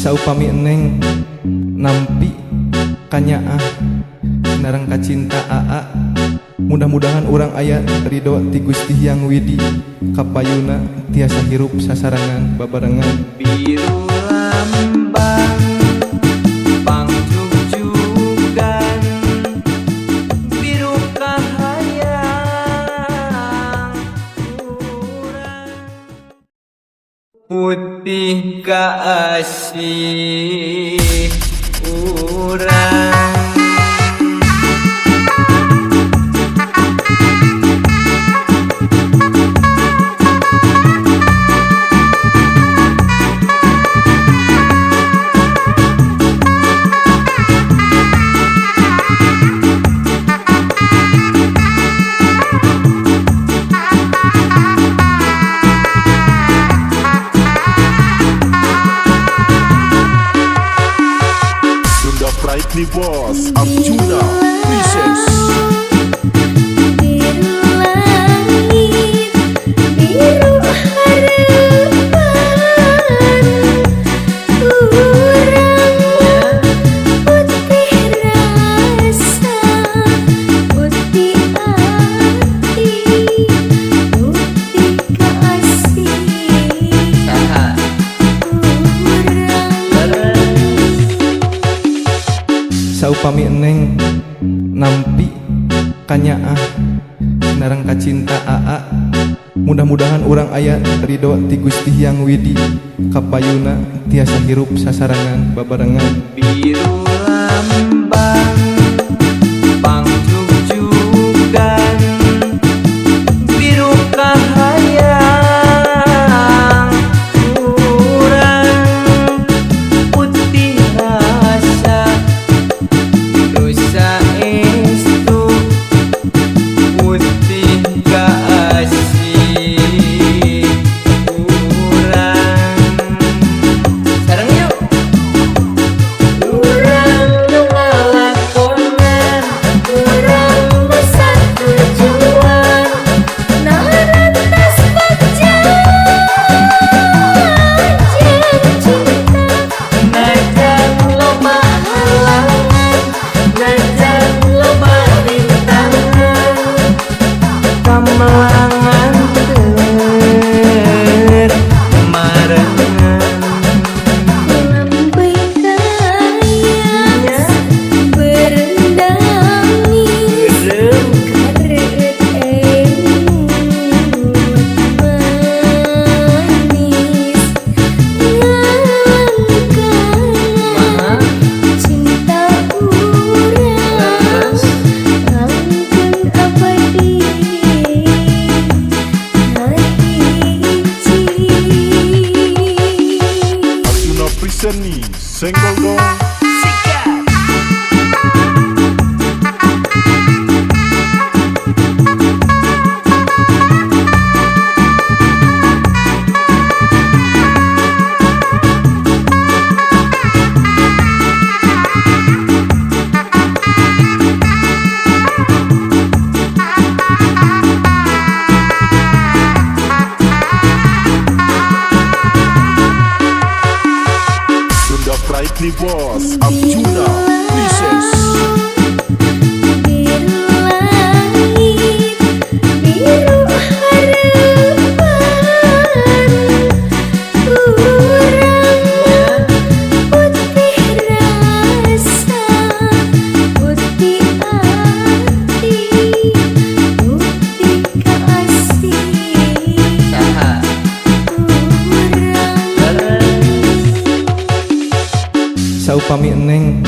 Saupami eneng nampi kanyaah narang kacinta aa, mudah-mudahan urang aya ridho ti Gusti Hyang Widi, kapayuna tiasa hirup sasarangan babarengan. Biru lambang pangjugjugan, biru kahayang urang, putih kaasih urang. Brightly Boss Arjuna Presents. Biru langit, biru harapan, urang putih rasa, putih hati, putih kasih Saupami eneng nampi kanyaah narang kacinta aa, mudah-mudahan urang aya ridho ti Gusti Hyang Widi, kapayuna tiasa hirup sasarangan babarengan. Biru lambang pangjugjugan, biru kahayang urang, putih rasa dosa estu, putih kaasih urang. Sareng yuk. urang nu ngalakonan, urang besar tujuan, narantas cinta, Najang loba halangan, najang loba rintangan, kamalangan teur marengan. lambai kayas berendangis, kareut manis, ngalangkan cinta urang, langkung abadi hiji. Arjuna Presents Senggol dong. Sunda Brightly Boss Arjuna Presents. Biru langit, biru harapan, urang putih rasa, putih hati, putih kasih Saha urang. Saupami eneng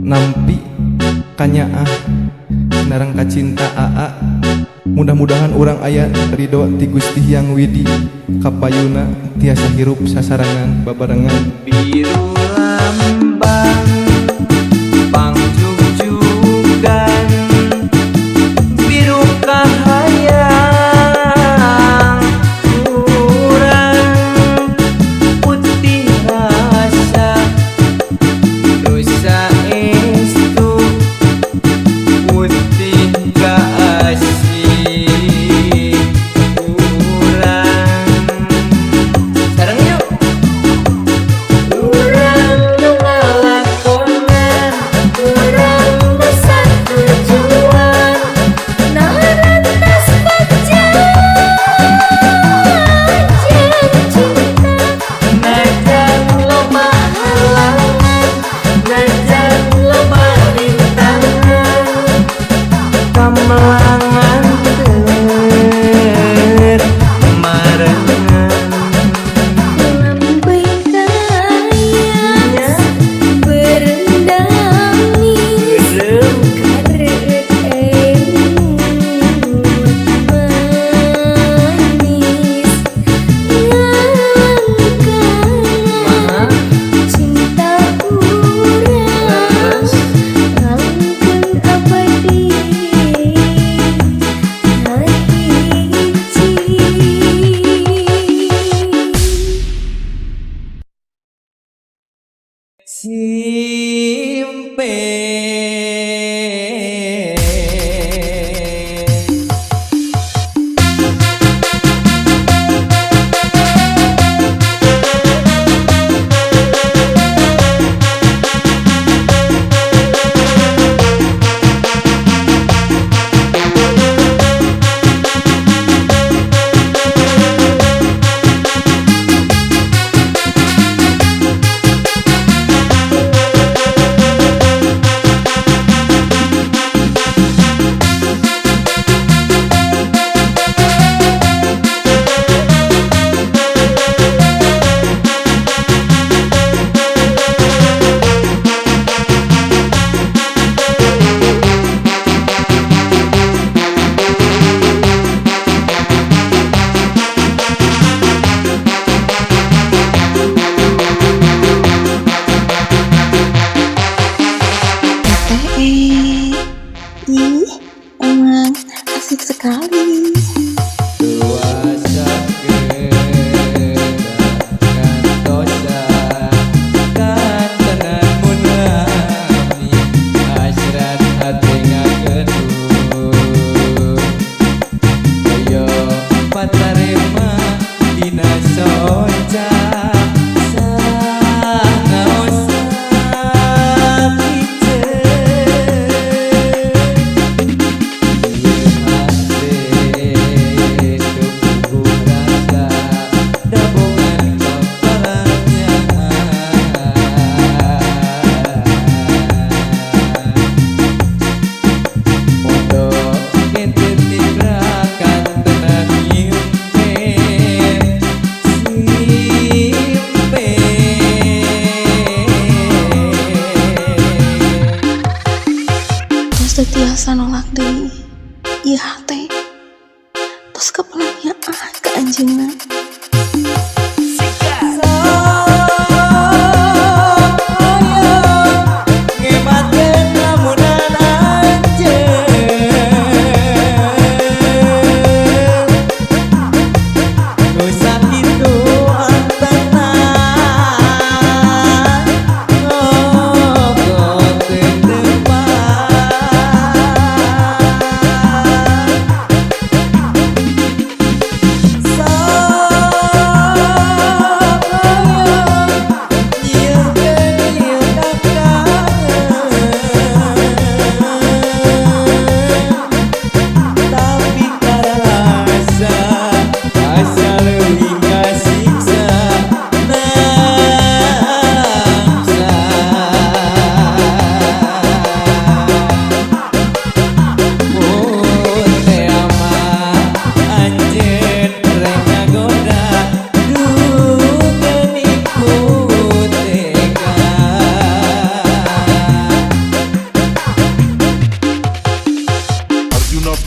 nampi kanyaah narang kacinta aa, mudah-mudahan urang aya ridho ti Gusti Hyang Widi, kapayuna tiasa hirup sasarangan babarengan. biru lambang pangjugjugan, biru kahayang urang, putih rasa dosa estu, putih kaasih urang. Sareng yuk. Urang simpen. Ih, emang asik sekali. Kuasa gerakan dosa kan tenan munami hasrat hati ngageduh yo patarema dina soca Tiasa nolak deui ieu teh tos kepenanyaan ke anjeunna.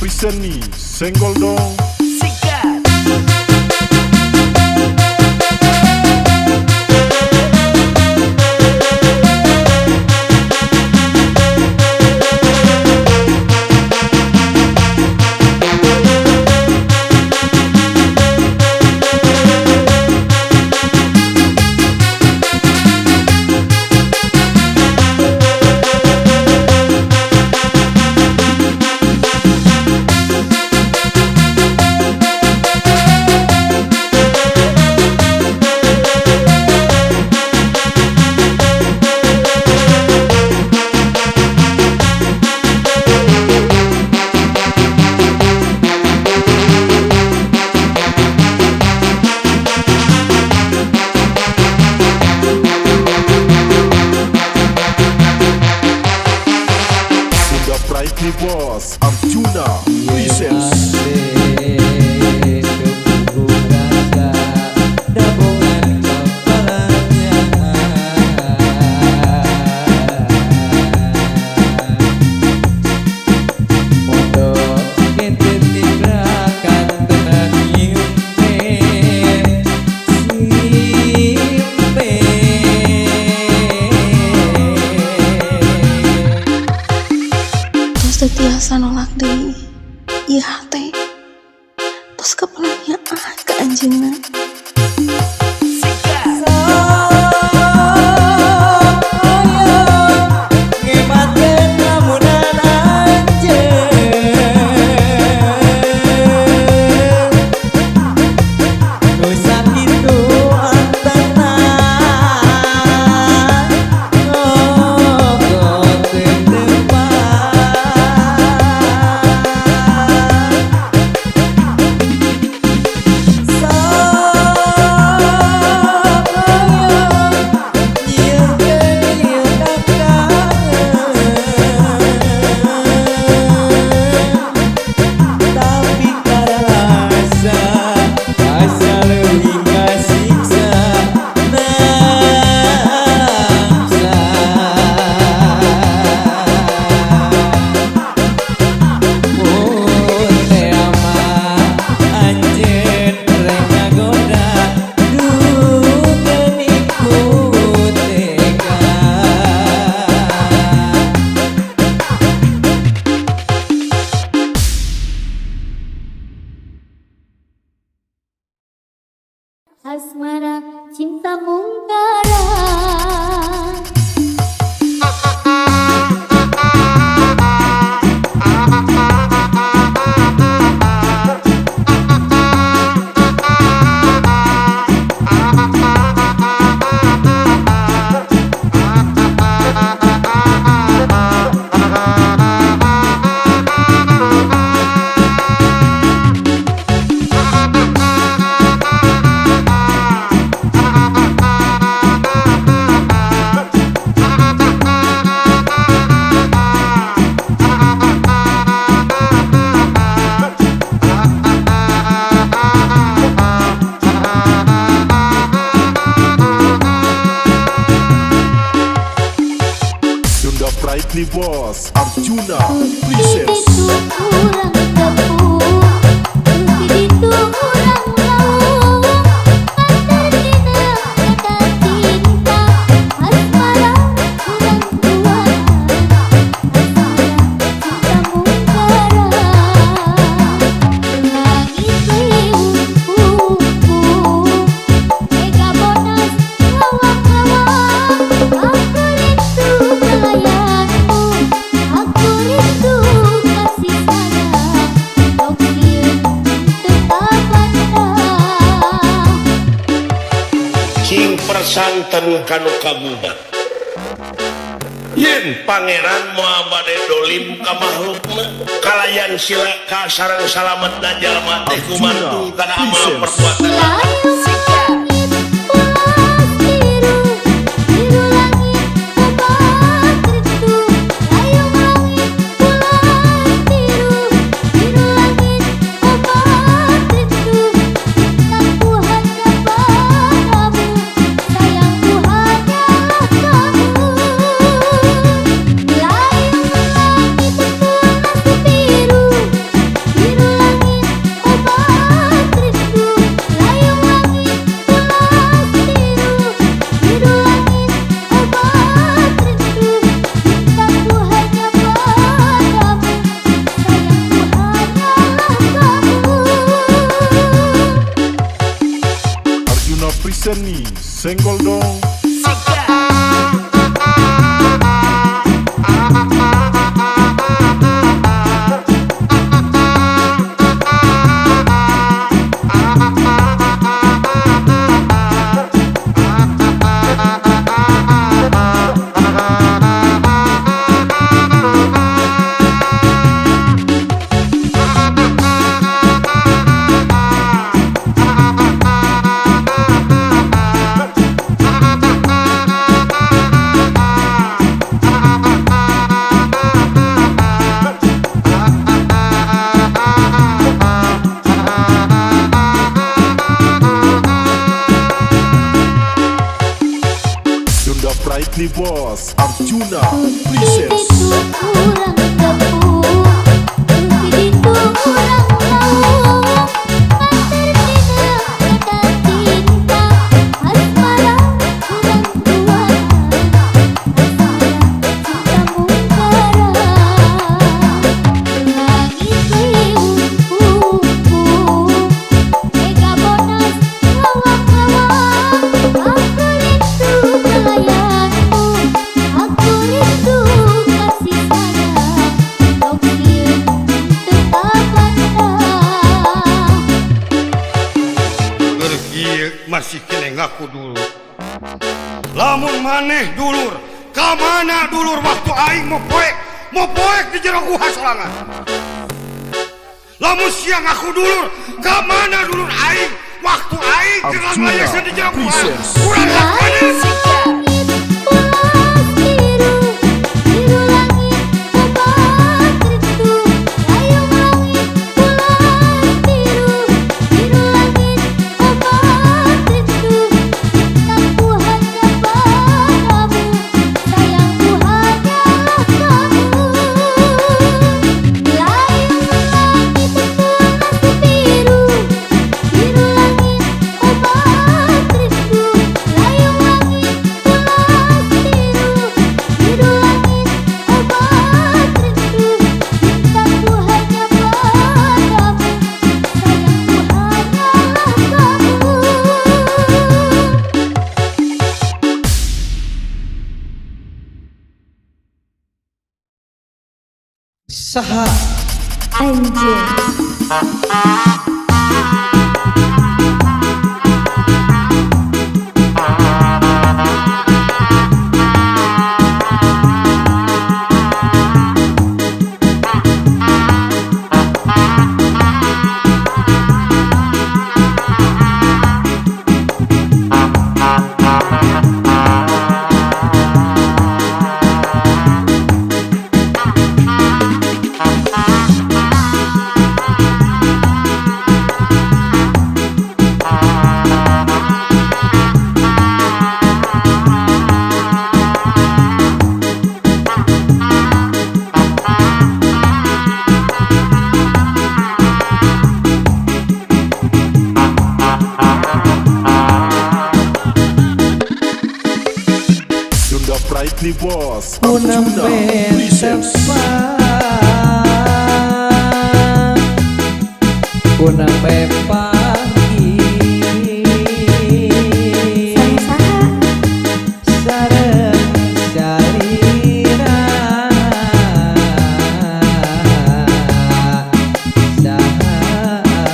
Preseni senggol dong. Brightly Boss Arjuna Presents. Tiasa nolak deui Brightly Boss Arjuna Princess. Kurang tepung, itu kurang lauk. Antartina kata cinta, asmara kurang kuat. Asmara cinta mungkara, langit liung-liung. Mega bonus lawak-lawak, aku rindu pelayanmu, aku rindu kasih sayang, Tokyo tetap ada. Cing persanten kanu kabubat yen pangeran moal bade dolim ka makhlukna kalayan sila ka sareng salamet na jalma teh kumantung kana amal perbuatan Layung langit pulas biru, biru langit obat rindu. Layung langit pulas biru, biru langit obat rindu. Cintaku hanya padamu, sayangku hanyalah kamu. Layung langit pulas biru, biru langit obat rindu. Layung langit pulas biru, biru langit obat rindu. Cintaku hanya padamu, sayangku hanyalah kamu. Arjuna Priseni Senggol dong. Sunda Brightly Boss Arjuna Princess. Itu kurang tepung, itu kurang lauk. Antartina kata cinta, asmara kurang kuat. Asmara cinta mungkara, langit liung-liung. Mega bonus lawak-lawak, aku rindu pelayanmu, aku rindu kasih sayang, Tokyo tetap ada. Gergieu masih kene ngaku dulu lamun maneh dulur ka mana dulur waktu aing mau poek di jero guha sorangan lamun siang aku dulur ka mana dulur aing waktu aing dengan Arjuna layasan di jero guha Princess. kurang Layung lakane langit pulas biru, biru langit obat rindu. Layung langit pulas biru, biru langit obat rindu. Cintaku hanya padamu, sayangku hanyalah kamu. Layung langit pulas biru, biru langit obat rindu. Layung langit pulas biru, biru langit obat rindu. Cintaku hanya padamu, sayangku hanyalah kamu. Saha Anjir. Brightly Boss Ku Arjuna nembe presents tepat, ku nembe pagi, sareng salira sahanjeun.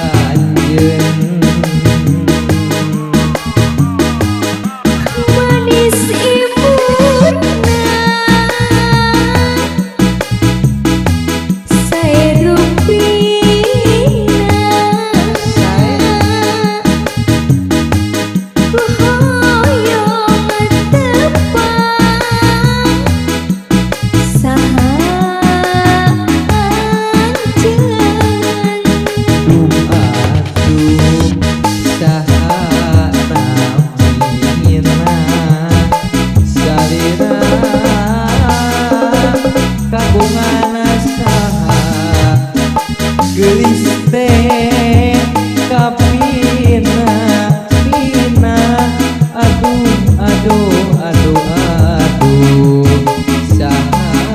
Manis imuna saya rupina ku hoyong tepang sahanjeun. Aduh saha namina salira kagungan saha geulis teh kapina pina aduh aduh aduh aduh sahanjeun.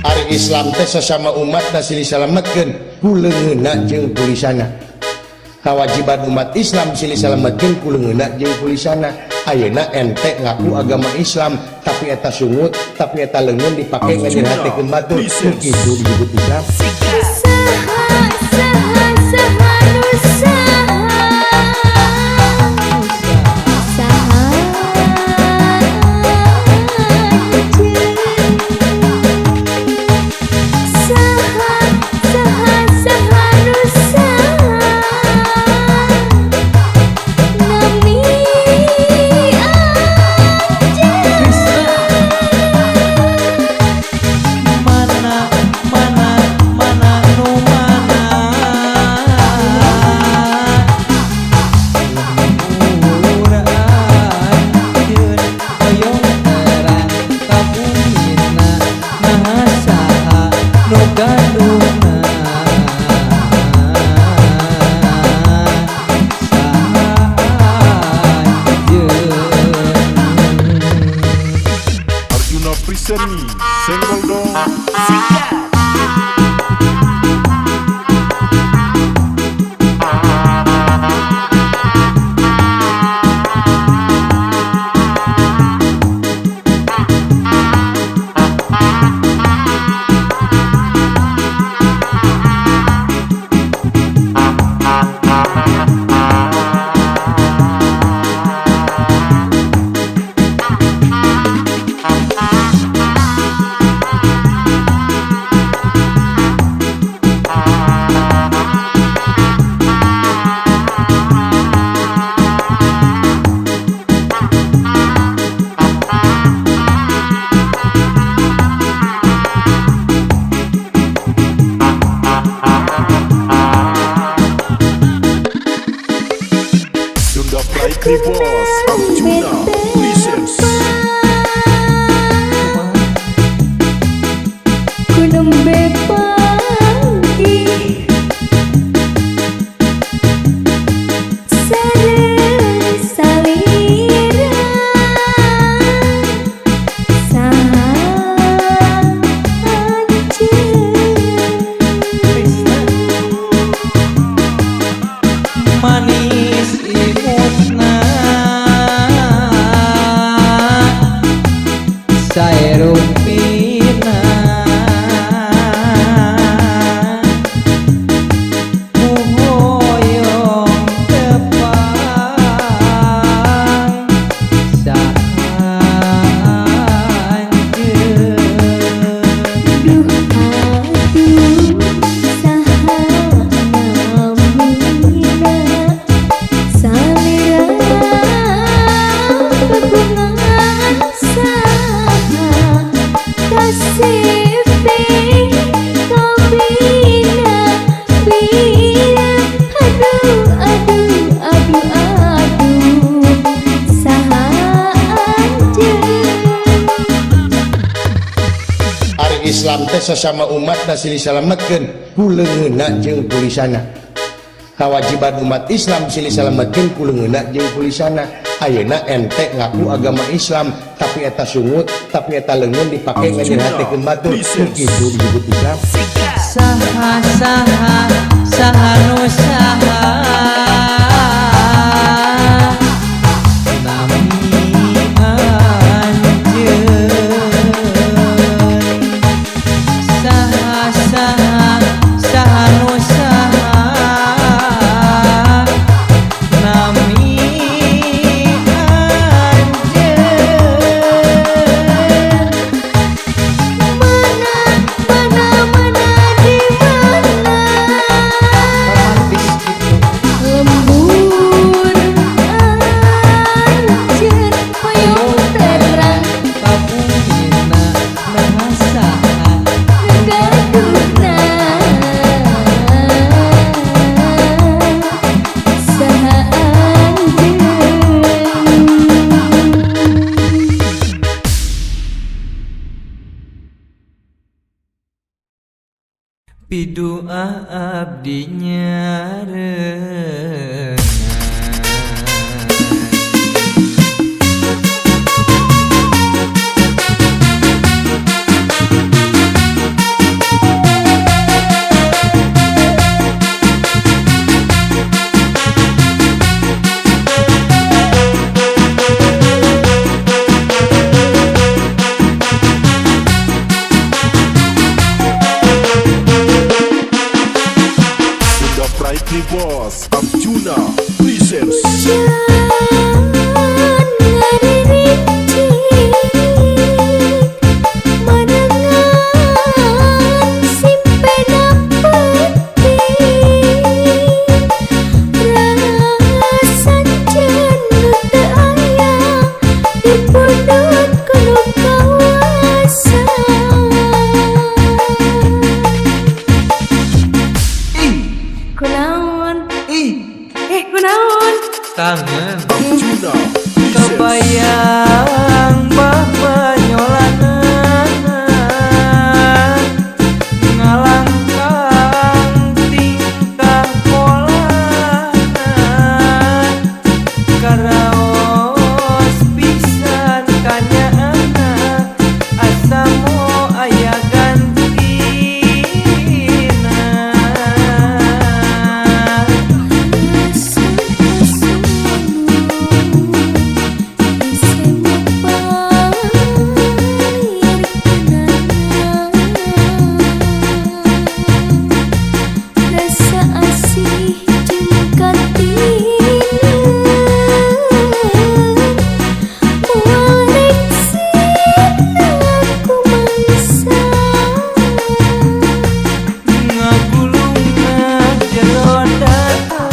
Ari Islam teh sesama umat nasi disalametkeun ku leungeunna jeung ku lisanna. Kawajiban umat Islam silih salametkeun ku leungeunna jeung ku lisanna. Ayeuna ente ngaku agama Islam tapi eta sungut, tapi eta leungeun dipake ngajeunhatekeun batur. Kitu disebut Islam. Saha nu Arjuna present me Senggol dong Sunda Brightly Boss Arjuna presents ku nembe pagi sareng salira sahanjeun. Manis imutna sae rumpina ku hoyong tepang sahanjeun. Duh aduh saha namina salira kagungan saha kasih kabina bina aduh aduh aduh aduh sahanjeun. Ari Islam teh sesama umat nasi disalametkeun ku leungeunna jeung ku lisanna. kawajiban umat Islam silih salametkeun ku leungeunna jeung ku lisanna. Ayeuna ente ngaku agama Islam tapi eta sungut, tapi eta leungeun dipake ngedirhatikeun batur. Kitu disebut Islam. Saha nu saha nami anjeun. Saha nu saha nami Lembur anjeun hoyong terang kabungina nasaha gaduna saha anjeun. Pidoa abdi nyareungan. The Brightly Boss Arjuna presents Jangan ngaririnci menengan simpena peti rasa jenuh teu aya di pundut kudu kawasan. Kunaon? Kunaon? Tangan Arjuna presents kebayang babanyolana ngalangkang tingkah polana karaos pisan kanyaana asa moal aya gantina. Rasa asih jeung katingan moal reksina aku mangsa. Ngagulungna jero data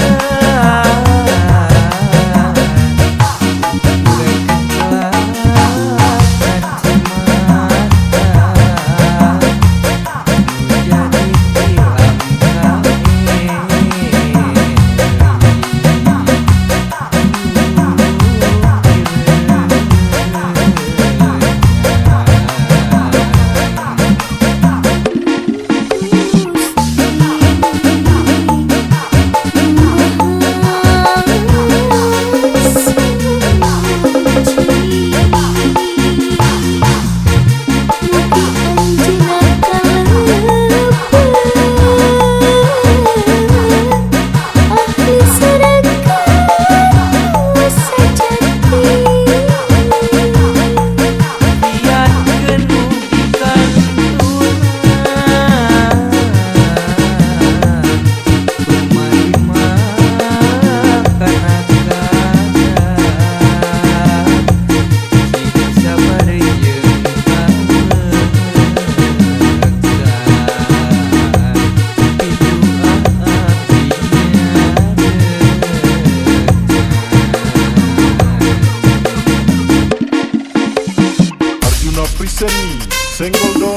Arjuna presents Senggol Dong.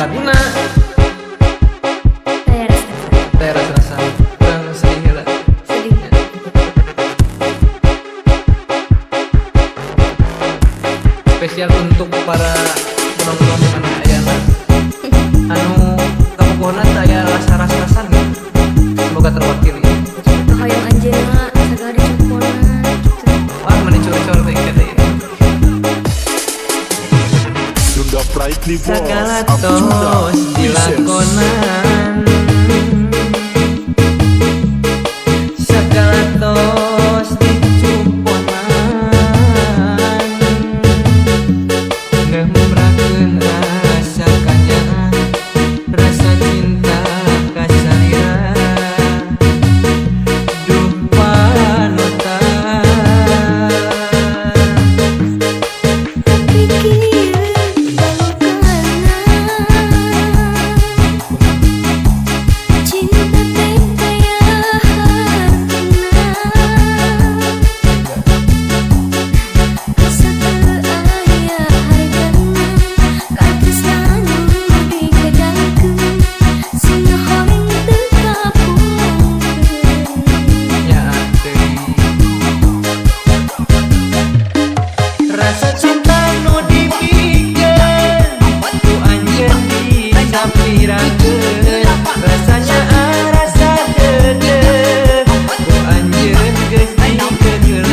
laguna Teras teras rasa kurang sedih lah. sedih. Spesial untuk para penonton di mana ayana anu kamukuhna saya rasa-rasan semoga terwakili. Hayang anjeunna sagade cumponan gitu. Wah mana curi-curi kayak gitu ya. Sunda Brightly Segala Boss Arjuna tos presents dilakonan, segala tos dicumponan, ngembrakeun rasa kanyaan, rasa cinta kasarira, duh panutan. Pikiran cinta teh kaya hartana, asa teu aya hargana, katresnan dikedakeun, sing horeng teu kapungkeun. Ya teuing. Rasa cinta nu dipikeun ku anjeun disampirakeun, rasanya rasa deudeuh ku anjeun geus dikegeuleun.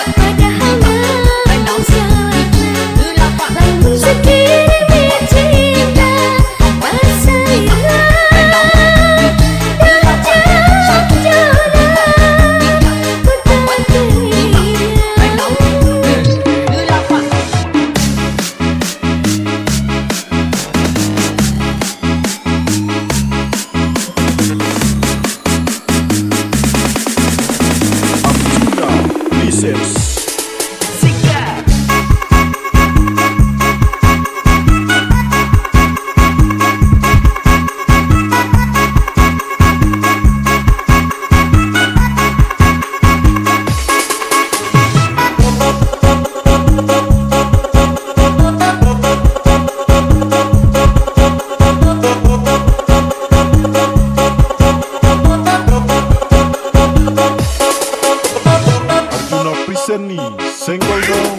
Padahal mah salahna, lamun sekiranya cinta masayra, dirajak jana ku Arjuna presents Arjuna Priseni Senggol dong.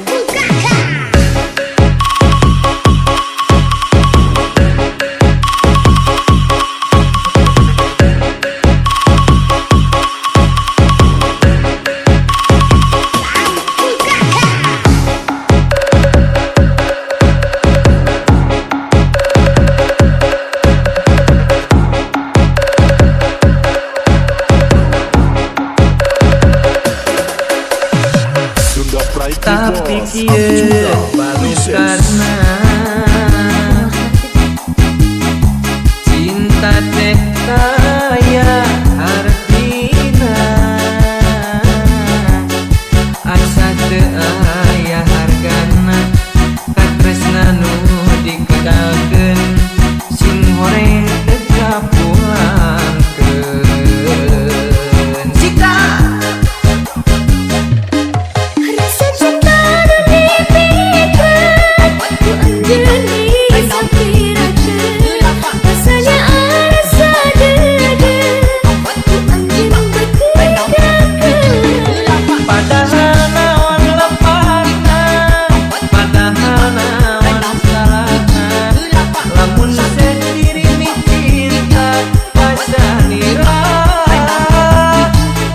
Sunda Brightly Tapi Boss kieu Arjuna baru presents karena cinta teh kaya hartina, asa teu aya hargana, katresna nu dikedakeun, sing horeng teu kapulangkeun. Sika rasa cinta nu dipikeun ku anjeun disampirakeun, rasanya rasa deudeuh ku anjeun bekedakeun. padahal naon lepasna, padahal naon salahna, lamun sendiri cinta pasanira,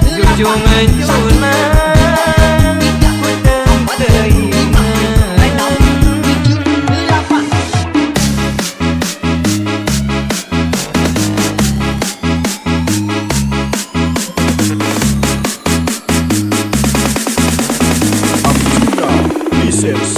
jujung anjunan ku teu Arjuna presents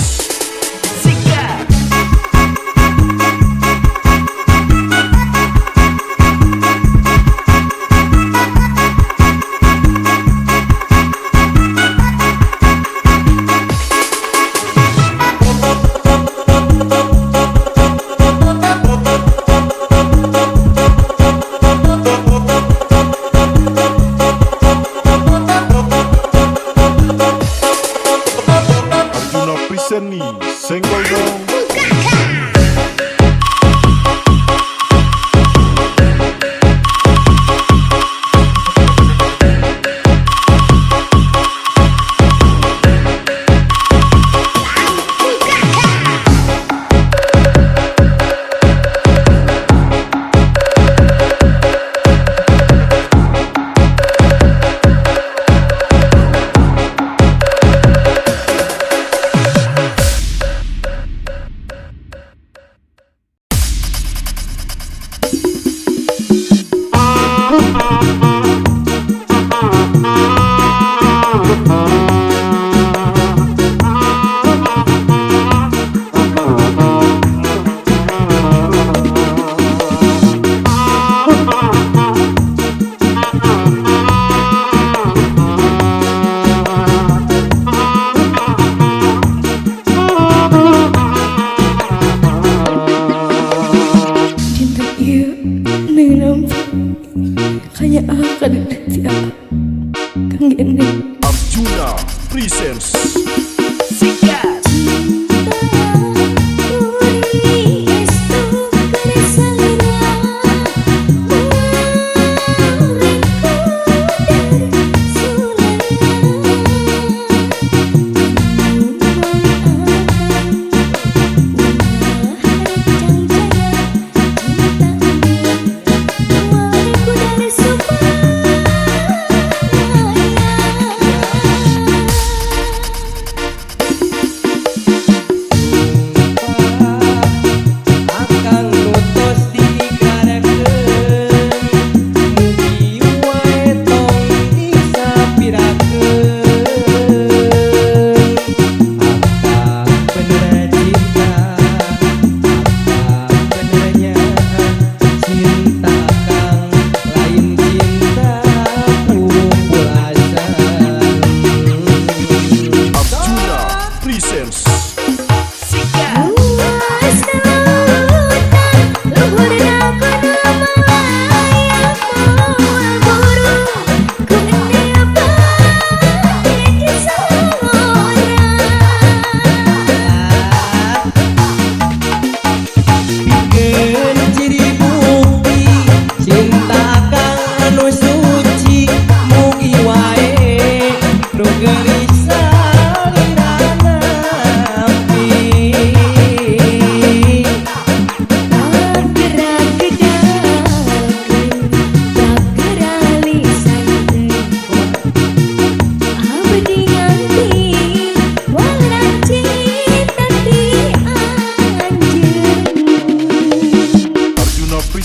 Arjuna Priseni senggol dong. Kaya akan tiap kang gini Arjuna presents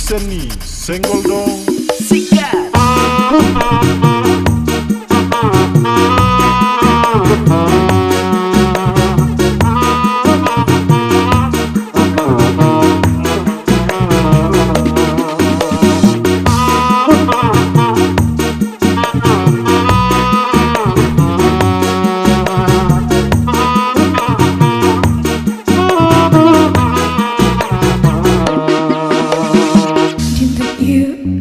Seni senggol dong. you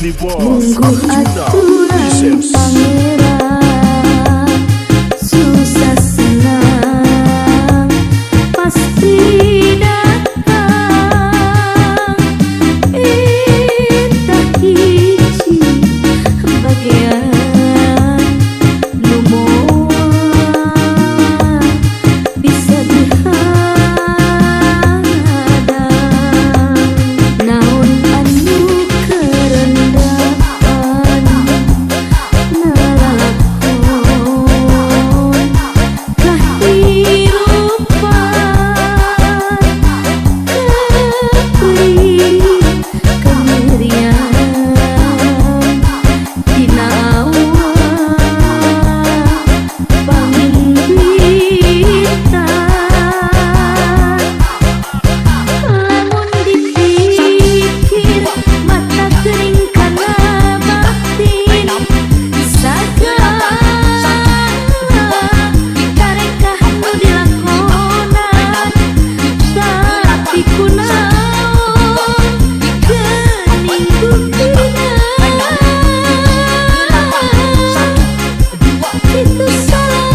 the Boss Mungguh Arjuna aturan Presents. pangeran, susah senang pasti datang. Entah hiji bagian nu moal bisa dihadang. Naon anu kerendahan nalakon kahirupan kepri kemerian dina panggitan. Lamun dipikir mata kering kana batin, sagala tarekah nu dilakonan, tapi kunaon geuning buktina. Kitu salah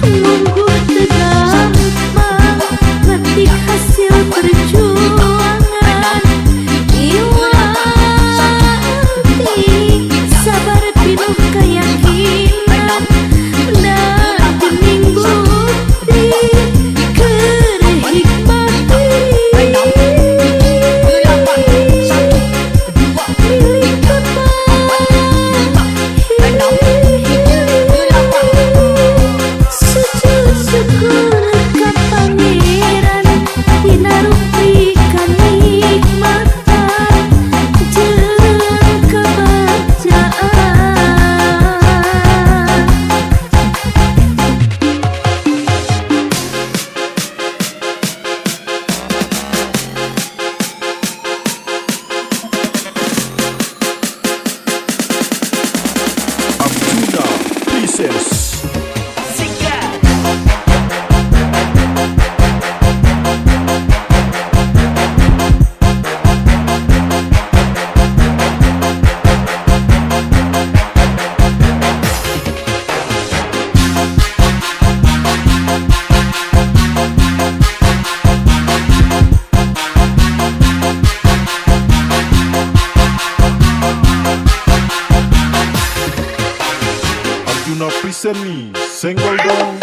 Mungguh teu gampang ngetik hasil perjuangan. Iwanti sabar pinuh keyakinan, dan geuning bukti keur hikmat milik sujud syukur ka pangeran dina rupikan nikmatan jeung kebagjaan. Arjuna Presents. Arjuna Present nih, senggol dong.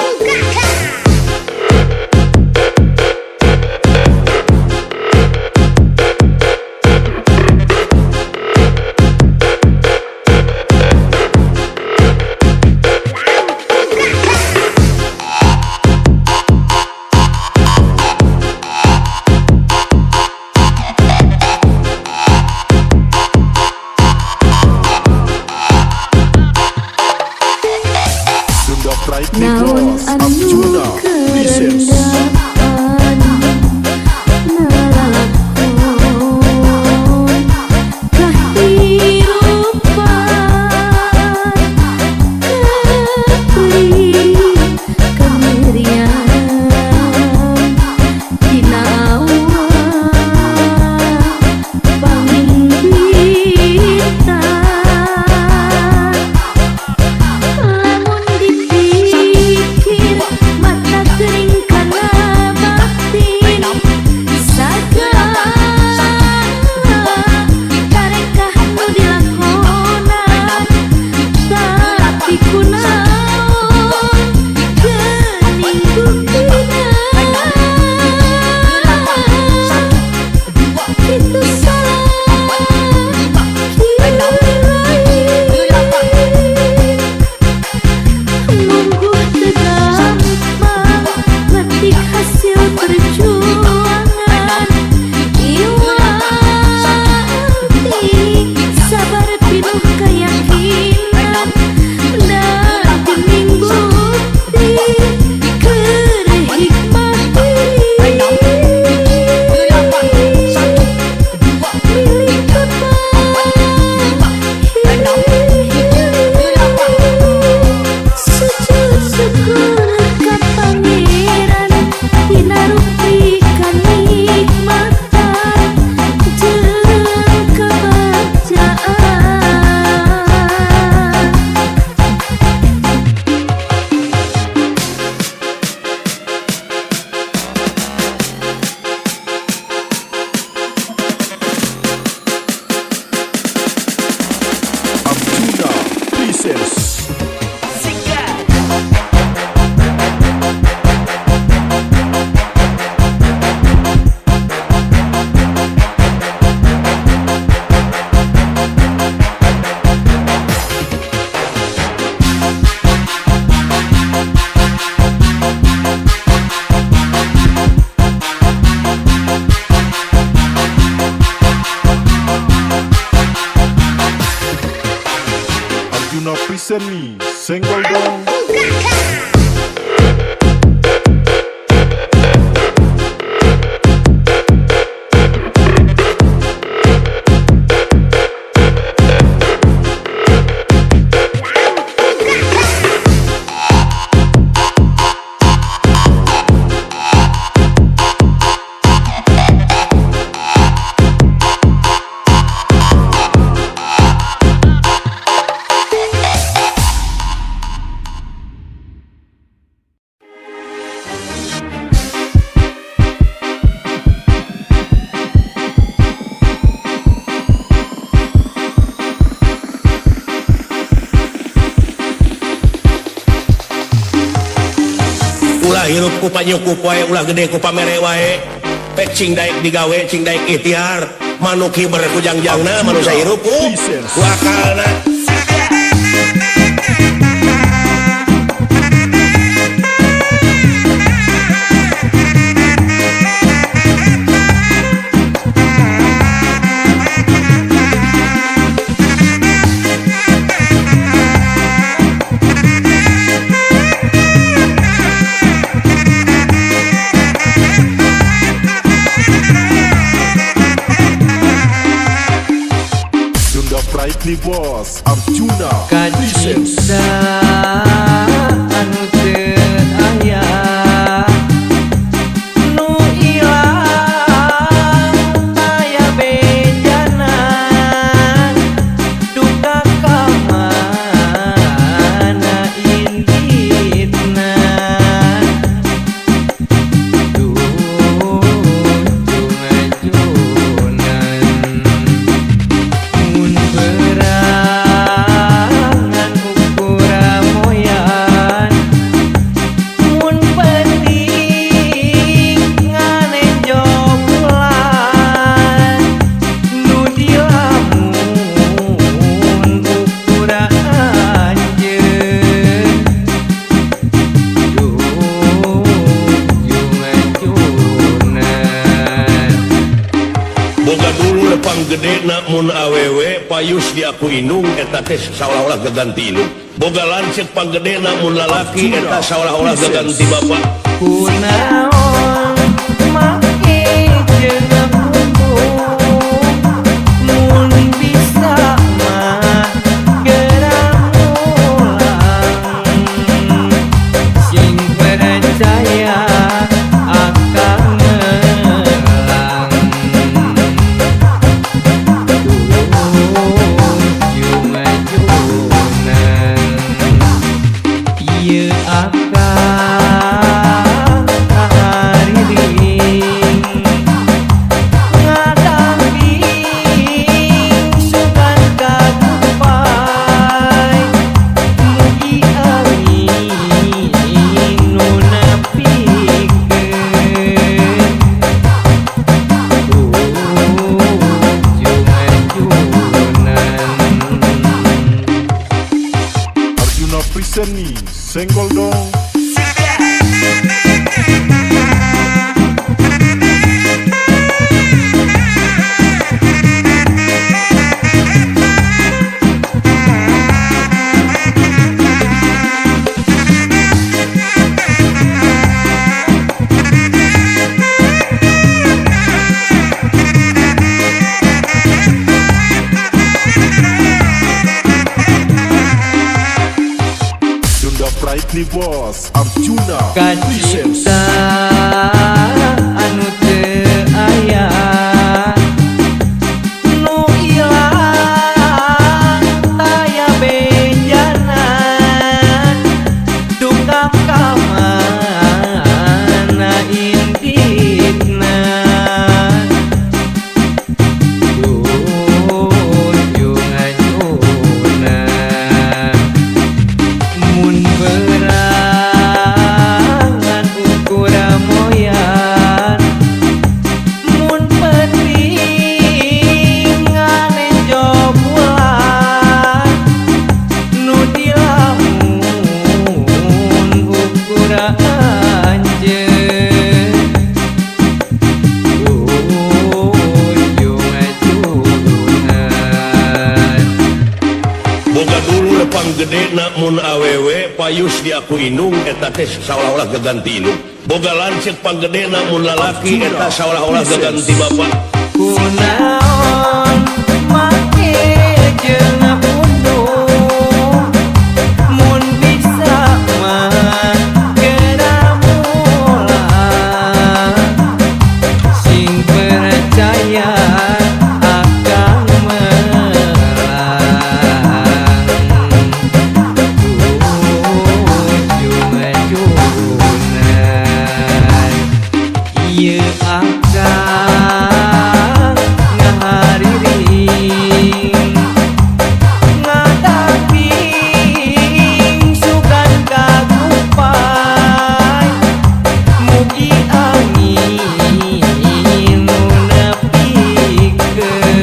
Sunda Pride the Naon Boss anu Arjuna Arjuna Priseni senggol dong. Ulah hirup ku panyukup wae, ulah gede ku pamere wae. Pek cing daek digawe, cing daek ikhtiar. Manuk hiber ku jangjangna, manusia hirup ku akalna. Brightly Boss Arjuna Presents. Kacinta anu teu aya nu ilang aya bejana duka ka mana inditna mun berangan ukura moyan mun penting ngane joplan nu dilamun ukura anjeun Boga dulu lepang gede na mun awewe payus di aku indung eta teh seolah-olah geganti indung. Boga lancet pang gede na mun lalaki eta seolah-olah geganti bapak. kunaon make jeung mun bisa mah gerang ulang sing percaya akan melang ieu akan hariring ngadamping sugan kadupai mugi amin nu nepikeun Arjuna Priseni senggol dong. Sunda Brightly Boss Arjuna Presents. kacinta anu teu aya nu ilang aya bejana duka ka mana inditna mun berangan ukura moyan gede namun awewe payus di aku indung eta teh seolah-olah geganti indung boga lancik panggede namun lalaki eta seolah-olah geganti bapak kunaon make jeung pundung mun bisa mah geura mulah sing percaya akan ieu akan ngahariring ngadaping sugan kagupai mugi angin nu nepikeun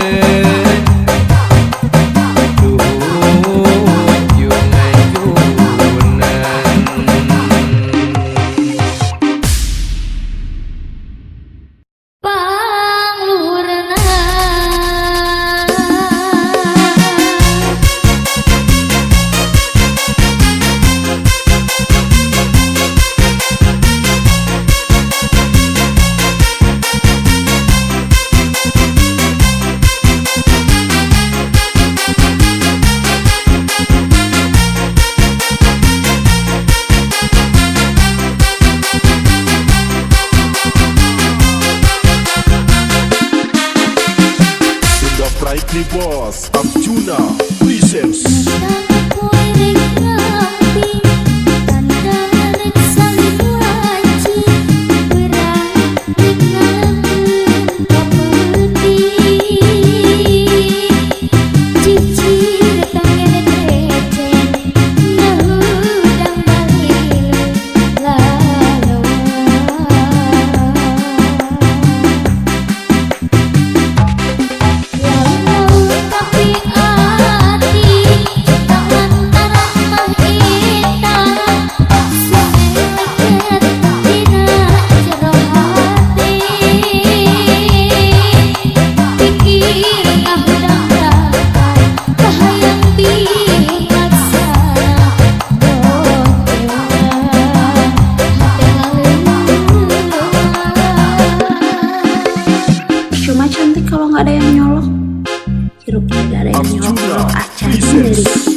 The Brightly Boss Arjuna presents Cuma cantik kalau nggak ada yang nyolok. Hirupnya nggak ada yang nyolok. Arjuna Acaranya dari presents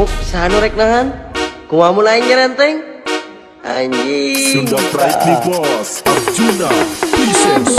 ngamuk sanu rek nahan kumaha mulai nyerenteng anjing Sunda Brightly Boss Arjuna presents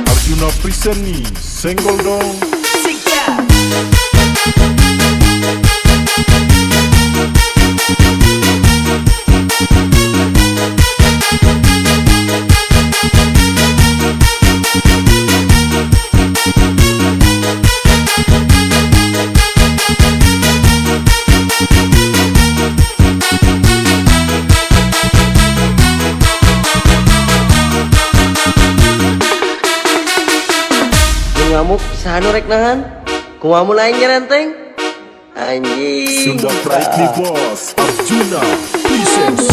Arjuna present nih senggol dong. ngamuk sanu rek nahan kumaha mulai nyerenteng anjing Sunda Brightly Boss Arjuna presents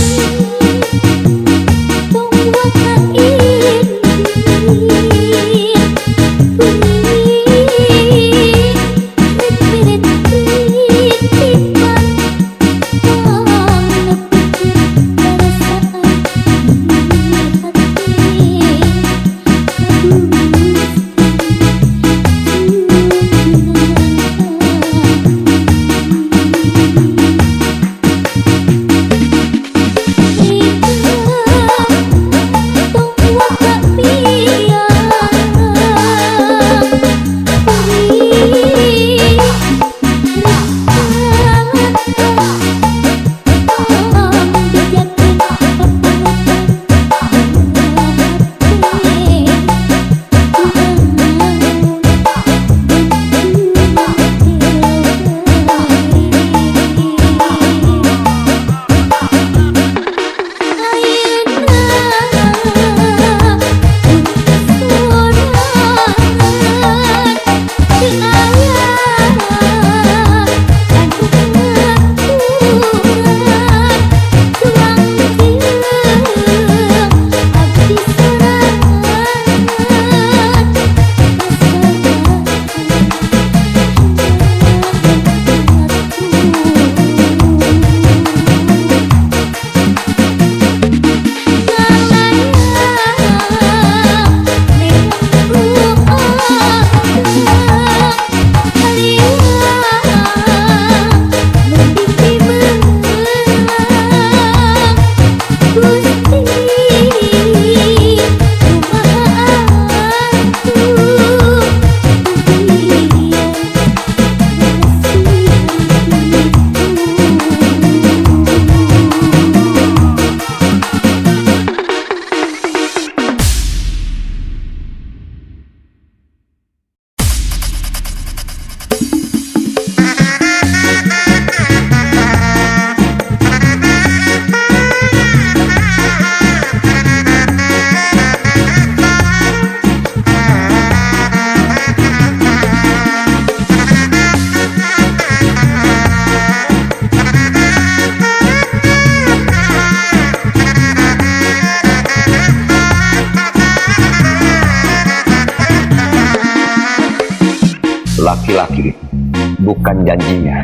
bukan janjinya,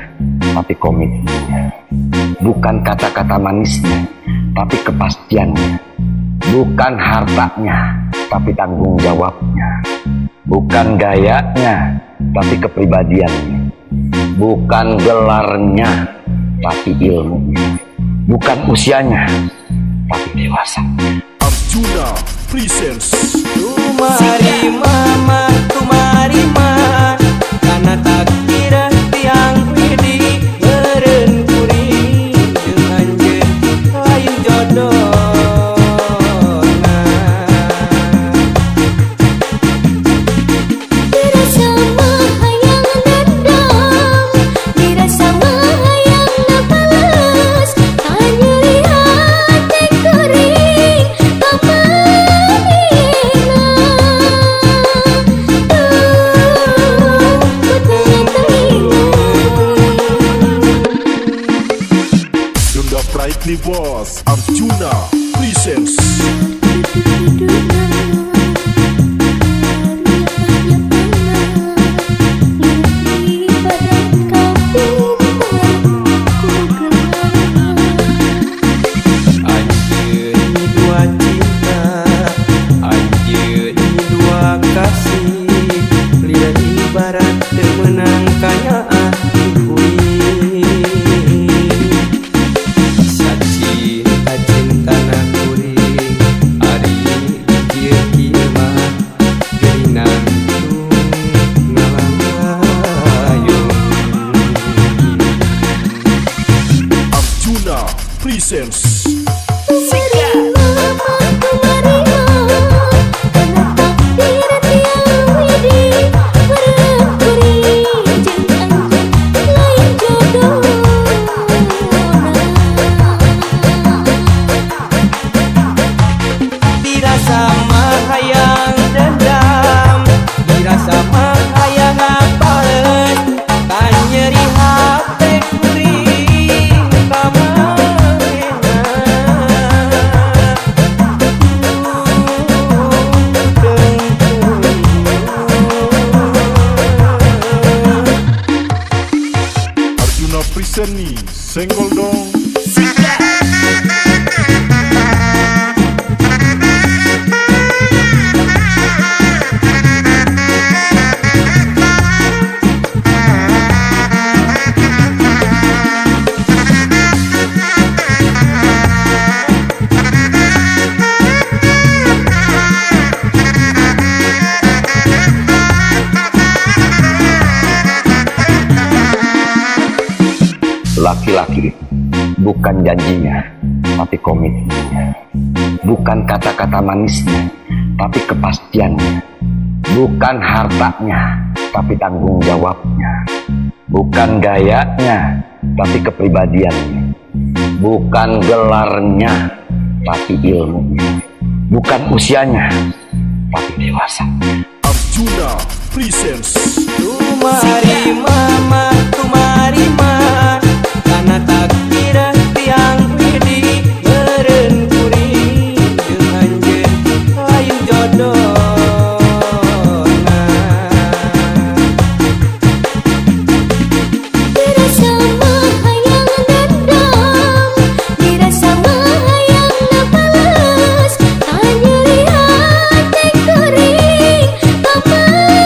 tapi komitmennya. Bukan kata-kata manisnya, tapi kepastiannya. Bukan hartanya, tapi tanggung jawabnya. Bukan gayanya, tapi kepribadiannya. Bukan gelarnya, tapi ilmunya. Bukan usianya, tapi dewasa. Arjuna Presents. Tumari mama, tumari ma, karena takdir tiang widi meren kuring jeung anjeun lain jodohna. Dirasa mah hayang dendam, dirasa mah hayang napales, anyeri hati kuring kamarina. Sunda Pride Boss Arjuna Presents. Anjeun dua cinta, anjeun dua kasih, lidah ibarat teu meunang kanyaan kuring. Sacinta cintana kuring, ari dieu kieu mah geuningan ngalayung. Arjuna Presents. Dirasa mah hayang dendam, dirasa mah hayang ngapaleun, kan nyeri hate kuring kamarena. Arjuna Presents nih, senggol dong. Laki-laki bukan janjinya, tapi komitmennya. Bukan kata-kata manisnya, tapi kepastiannya. Bukan hartanya, tapi tanggung jawabnya. Bukan gayanya, tapi kepribadiannya. Bukan gelarnya, tapi ilmunya. Bukan usianya, tapi dewasa. Arjuna Presents. Tumari mama, tumari ma, karena takdir tiang widi meren kuring jeung anjeun lain jodohna. Dirasa mah hayang dendam, dirasa mah hayang napales, anyeri hati kuring kamarina.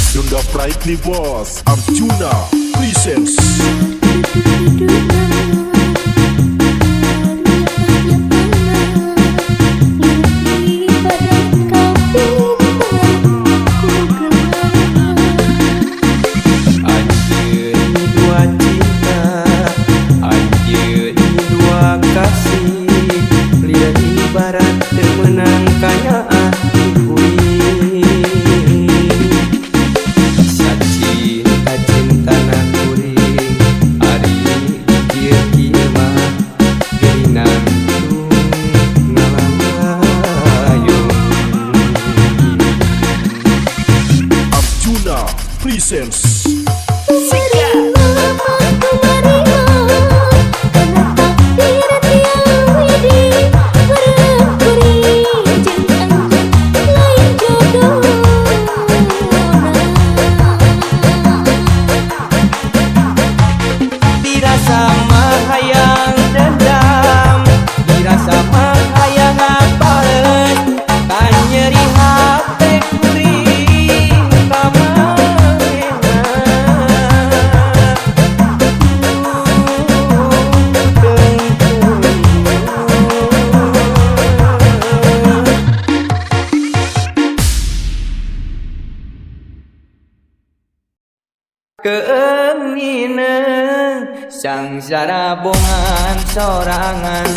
Sunda Pride Boss Arjuna Presents. Anjeun dua cinta, anjeun dua kasih, lidah ibarat teu meunang kanyaan kuring. Sacinta keengine sangsara bongan sorangan.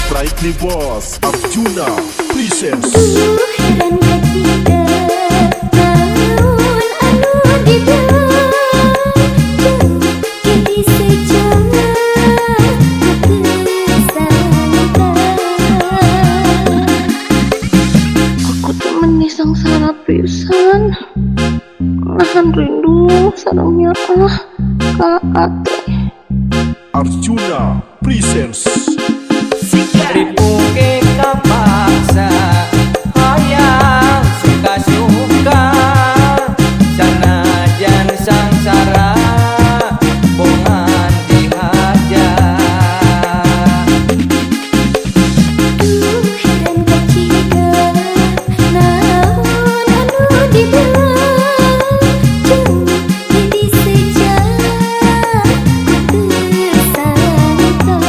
Brightly Boss Arjuna presents Heran kita namun anu dibelang jadi sejarah kesangka. Aku temani sangsara pisan, nahan rindu sarangnya ka ate. Arjuna presents Ripuke kapaksa hayang suka-suka sanajan sangsara bongan dihajar. Heran kita namun anu dibelang jadi sejarah kesangka.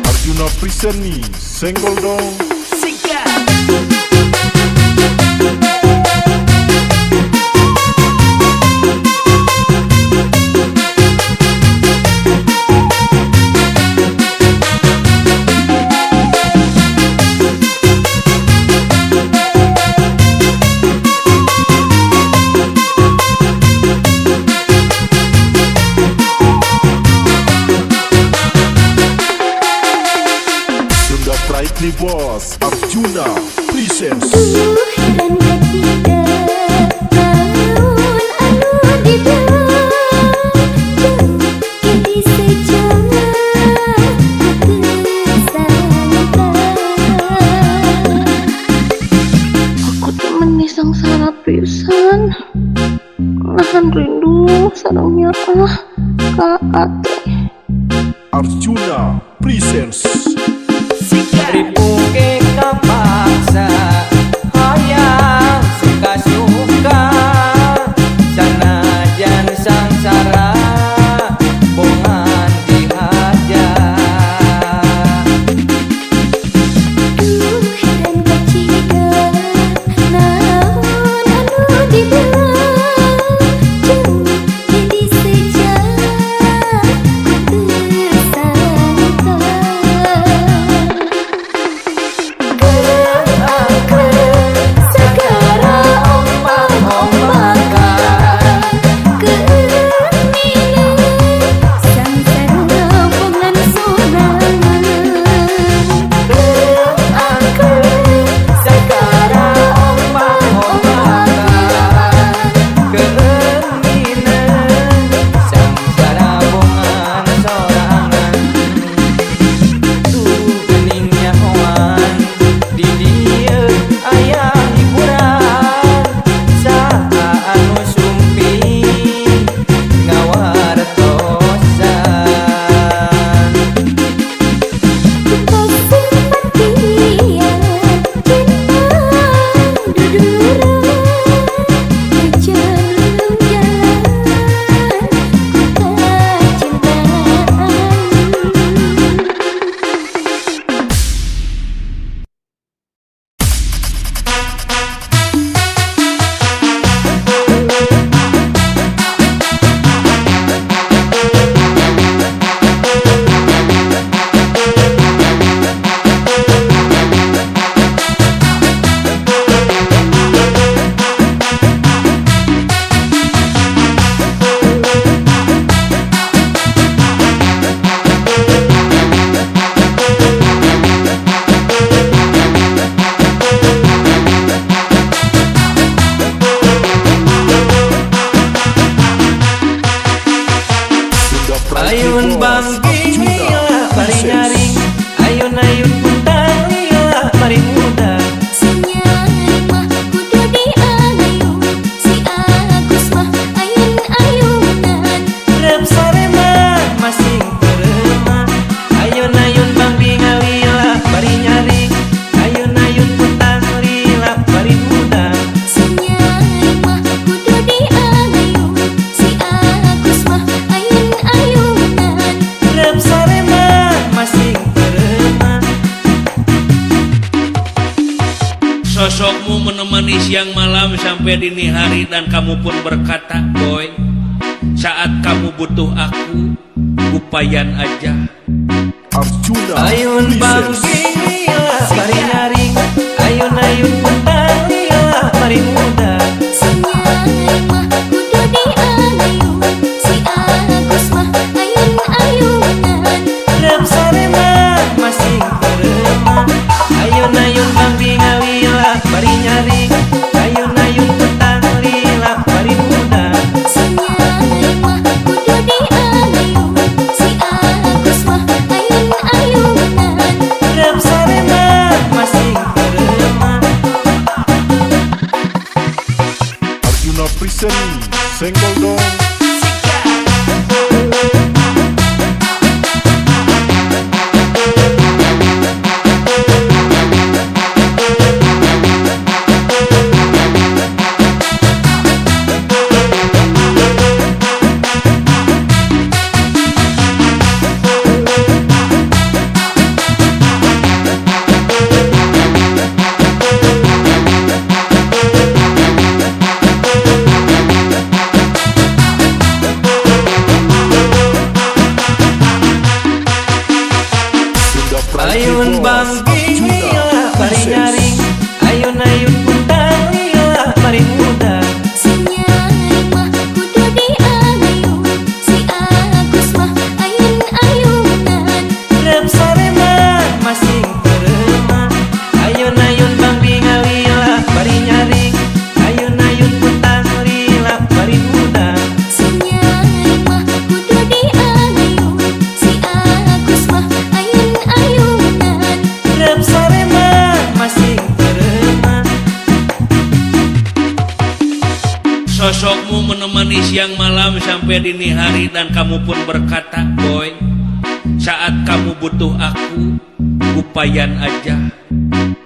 Arjuna Priseni Senggol dong. Sunda Brightly Boss Arjuna presents Heran kita namun anu dibelang jadi sejarah kesangka. Aku temani sangsara pisan, nahan rindu sarangnya ka ate. Arjuna presents Ripuke kapaksa hayang suka-suka sanajan sangsara bongan dihajar. Heran kita namun anu dibelang jadi sejarah kesangka. Sosokmu menemani siang malam sampai dini hari dan kamu pun berkata, boy, saat kamu butuh aku, upayan aja. Arjuna Ayun bangking lila bari nyaring, ayun puntang lila bari muda. Sinyai mah kudu diayun, si Agus mah ayun-ayunan. Rep sarema masing terema, ayun bangking lila bari nyaring, ayun puntang lila bari muda. Sinyai mah kudu diayun, si Agus mah ayun-ayunan. Rep sarema masing terema. Arjuna present Senggol dong. Ayun bangking lila bari nyaring, ayun puntang lila bari muda. Sinyai mah kudu diayun, si Agus mah ayun-ayunan. Rep sarema masing terema, ayun bangking lila bari nyaring, ayun puntang lila bari muda. Sinyai mah kudu diayun, si Agus mah ayun-ayunan. Rep sarema masing terema. Sosokmu menemani siang malam sampai dini hari dan kamu pun berkata, boy, saat kamu butuh aku, upayan aja.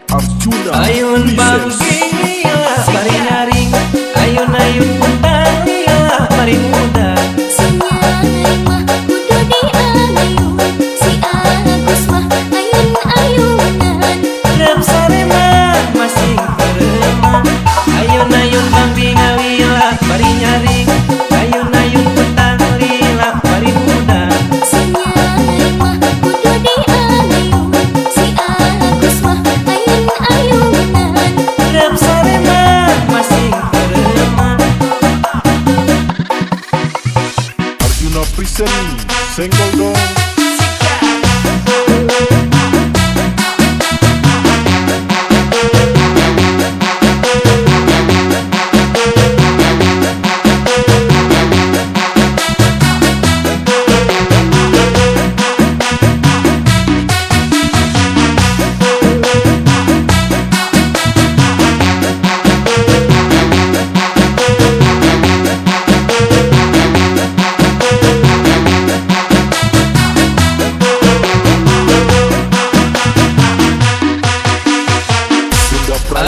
Arjuna Ayun present bangking lila bari nyaring, ayun puntang lila bari muda. Sinyai mah kudu diayun, si Agus mah ayun-ayunan. Rep sarema masing terema, ayun bangking lila bari nyaring, ayun puntang lila bari muda. Sinyai mah kudu diayun, si Agus mah ayun-ayunan. Rep sarema masing terema. Arjuna present Senggol dong.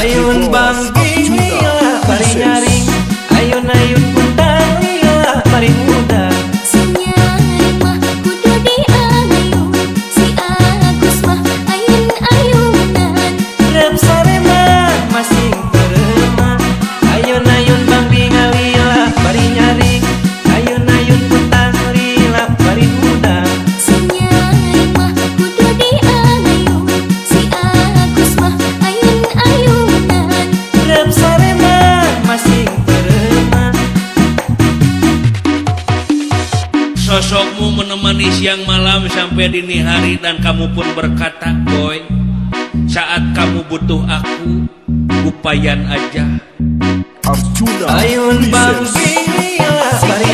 Ayun bangking lila bari nyaring, ayun puntang lila bari muda. Sinyai mah kudu diayun, si Agus mah ayun-ayunan. Rep sarema masing terema, ayun bangking lila bari nyaring, ayun puntang lila bari muda. Sinyai mah kudu diayun, si Agus mah ayun-ayunan. Rep sarema masing terema. Sosokmu menemani siang malam sampai dini hari dan kamu pun berkata, boy, saat kamu butuh aku, upayan aja. Arjuna Ayun present bangking lila bari